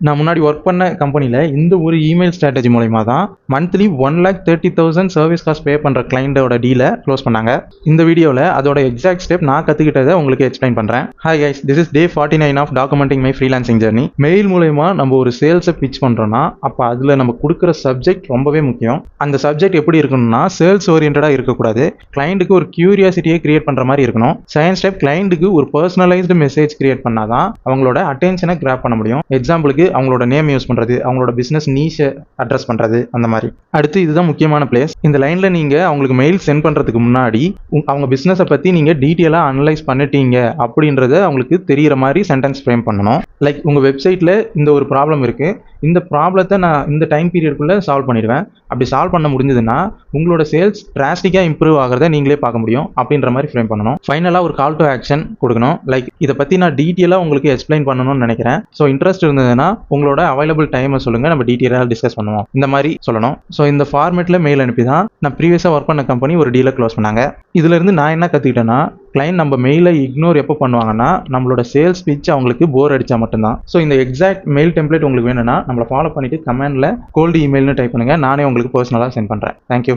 நான் முன்னாடி ஒர்க் பண்ண கம்பெனியில் இந்த ஒரு இமெயில் ஸ்ட்ராட்டஜி மூலயமா தான் மந்த்லி 1,30,000 சர்வீஸ் காஸ்ட் பே பண்ணுற கிளைண்டோட டீலை க்ளோஸ் பண்ணாங்க. இந்த வீடியோவில் அதோட எக்ஸாக்ட் ஸ்டெப் நான் கற்றுக்கிட்டதை உங்களுக்கு எக்ஸ்பிளைன் பண்ணுறேன். Hi guys, this is day 49 of documenting my freelancing journey. Mail மூலயமா நம்ம ஒரு சேல்ஸை பிச் பண்ணுறோன்னா அப்போ அதில் நம்ம கொடுக்குற சப்ஜெக்ட் ரொம்பவே முக்கியம். அந்த சப்ஜெக்ட் எப்படி இருக்கணும்னா சேல்ஸ் ஓரியன்டாக இருக்கக்கூடாது. கிளைண்ட்டுக்கு ஒரு கியூரியாசிட்டியை கிரியேட் பண்ணுற மாதிரி இருக்கணும். செகண்ட் ஸ்டெப், கிளைண்ட்டுக்கு ஒரு பர்சனலைஸ்டு மெசேஜ் கிரியேட் பண்ணாதான் அவங்களோட அட்டென்ஷனை கிராப் பண்ண முடியும். எக்ஸாம்பிளுக்கு அவங்களோட நேம் யூஸ் பண்றது, அவங்களோட பிசினஸ் நீஷை அட்ரஸ் பண்றது, அந்த மாதிரி. அடுத்து இதுதான் முக்கியமான பிளேஸ். இந்த லைன்ல நீங்க அவங்களுக்கு மெயில் சென்ட் பண்றதுக்கு முன்னாடி அவங்க பிசினஸை பத்தி நீங்க டீட்டெயிலா அனலைஸ் பண்ணிட்டீங்க அப்படின்றத அவங்களுக்கு தெரியற மாதிரி சென்டென்ஸ் ஃப்ரேம் பண்ணணும். லைக் உங்க வெப்சைட்ல இந்த ஒரு ப்ராப்ளம் இருக்கு, இந்த ப்ராப்ளத்தை நான் இந்த டைம் பீரியடுக்குள்ள சால்வ் பண்ணிடுவேன். அப்படி சால்வ் பண்ண முடிஞ்சதுன்னா உங்களோட சேல்ஸ் டிராஸ்டிக்கா இம்ப்ரூவ் ஆகிறத நீங்களே பார்க்க முடியும் அப்படின்ற மாதிரி ஃப்ரேம் பண்ணணும். ஃபைனலா ஒரு கால் டு ஆக்ஷன் கொடுக்கணும். லைக் இதை பத்தி நான் டீட்டெயிலா உங்களுக்கு எக்ஸ்பிளைன் பண்ணணும்னு நினைக்கிறேன். ஸோ இன்ட்ரெஸ்ட் இருந்ததுன்னா உங்களோட அவைலபிள் டைமை சொல்லுங்க, நம்ம டீட்டெயிலாக டிஸ்கஸ் பண்ணுவோம். இந்த மாதிரி சொல்லணும். ஸோ இந்த ஃபார்மேட்டில் மெயில் அனுப்பி தான் நான் ப்ரீவியஸாக ஒர்க் பண்ண கம்பெனி ஒரு டீலை க்ளோஸ் பண்ணாங்க. இதுல இருந்து நான் என்ன கற்றுக்கிட்டேன்னா, கிளைண்ட் நம்ம மெயிலை இக்னோர் எப்போ பண்ணுவாங்கன்னா நம்மளோட சேல்ஸ் பிச் அவங்களுக்கு போர் அடிச்சா மட்டும்தான். ஸோ இந்த எக்ஸாக்ட் மெயில் டெம்ப்ளேட் உங்களுக்கு வேணும்னா நம்மளை ஃபாலோ பண்ணிட்டு கமெண்ட்ல கோல்டு இமெயில்னு டைப் பண்ணுங்க. நானே உங்களுக்கு பர்சனலாக சென்ட் பண்ணுறேன். தேங்க்யூ.